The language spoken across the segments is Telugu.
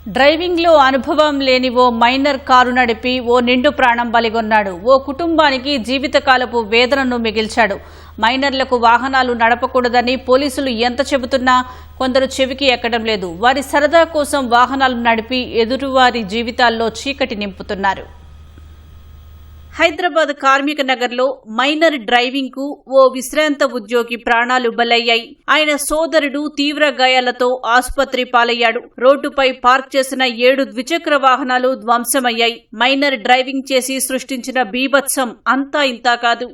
డ్రైవింగ్ లో అనుభవం లేని ఓ మైనర్ కారు నడిపి ఓ నిండు ప్రాణం బలిగొన్నాడు. ఓ కుటుంబానికి జీవితకాలపు వేదనను మిగిల్చాడు. మైనర్లకు వాహనాలు నడపకూడదని పోలీసులు ఎంత చెబుతున్నా కొందరు చెవికి ఎక్కడం లేదు. వారి సరదా కోసం వాహనాలు నడిపి ఎదురువారి జీవితాల్లో చీకటి నింపుతున్నారు. హైదరాబాద్ కార్మిక నగర్లో మైనర్ డ్రైవింగ్ కు ఓ విశ్రాంత ఉద్యోగి ప్రాణాలు బలయ్యాయి. ఆయన సోదరుడు తీవ్ర గాయాలతో ఆసుపత్రి పాలయ్యాడు. రోడ్డుపై పార్క్ చేసిన 7 ద్విచక్ర వాహనాలు ధ్వంసమయ్యాయి. మైనర్ డ్రైవింగ్ చేసి సృష్టించిన బీభత్సం అంతా ఇంతా కాదు.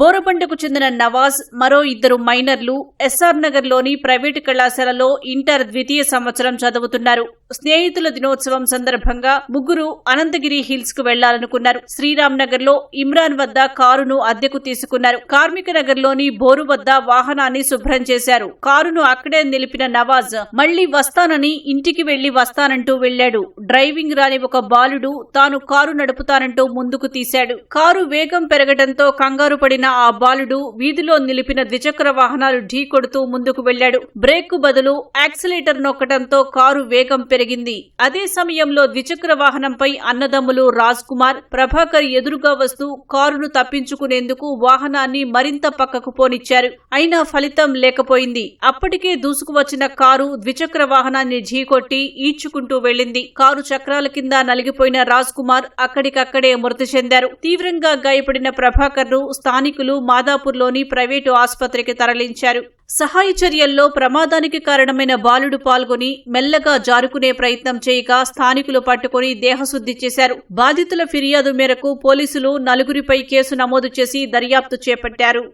బోరబండకు చెందిన నవాజ్, మరో 2 మైనర్లు ఎస్ఆర్ నగర్ లోని ప్రైవేటు కళాశాలలో ఇంటర్ ద్వితీయ సంవత్సరం చదువుతున్నారు. స్నేహితుల దినోత్సవం సందర్భంగా ముగ్గురు అనంతగిరి హిల్స్ కు వెళ్లాలనుకున్నారు. శ్రీరామ్ నగర్ లో ఇమ్రాన్ వద్ద కారును అద్దెకు తీసుకున్నారు. కార్మిక నగర్ లోని బోరు వద్ద వాహనాన్ని శుభ్రం చేశారు. కారును అక్కడే నిలిపిన నవాజ్ మళ్లీ వస్తానని ఇంటికి వెళ్లి వస్తానంటూ వెళ్లాడు. డ్రైవింగ్ రాని ఒక బాలుడు తాను కారు నడుపుతానంటూ ముందుకు తీశాడు. కారు వేగం పెరగడంతో కంగారు పడిన ఆ బాలుడు వీధిలో నిలిపిన ద్విచక్ర వాహనాలు ఢీకొడుతూ ముందుకు వెళ్లాడు. బ్రేక్ కు బదులు యాక్సిలేటర్ నొక్కడంతో కారు వేగం పెరిగింది. అదే సమయంలో ద్విచక్ర వాహనంపై అన్నదమ్ములు రాజ్ కుమార్, ప్రభాకర్ ఎదురుగా వస్తూ కారును తప్పించుకునేందుకు వాహనాన్ని మరింత పక్కకు పోనిచ్చారు. అయినా ఫలితం లేకపోయింది. అప్పటికే దూసుకువచ్చిన కారు ద్విచక్ర వాహనాన్ని ఢీకొట్టి ఈడ్చుకుంటూ వెళ్లింది. కారు చక్రాల కింద నలిగిపోయిన రాజ్ కుమార్ అక్కడికక్కడే మృతి చెందారు. తీవ్రంగా గాయపడిన ప్రభాకర్ ను స్థానికులు మాదాపూర్లోని ప్రైవేటు ఆసుపత్రికి తరలించారు. సహాయ చర్యల్లో ప్రమాదానికి కారణమైన బాలుడు పాల్గొని మెల్లగా జారుకునే ప్రయత్నం చేయగా స్థానికులు పట్టుకుని దేహశుద్ధి చేశారు. బాధితుల ఫిర్యాదు మేరకు పోలీసులు 4 కేసు నమోదు చేసి దర్యాప్తు చేపట్టారు.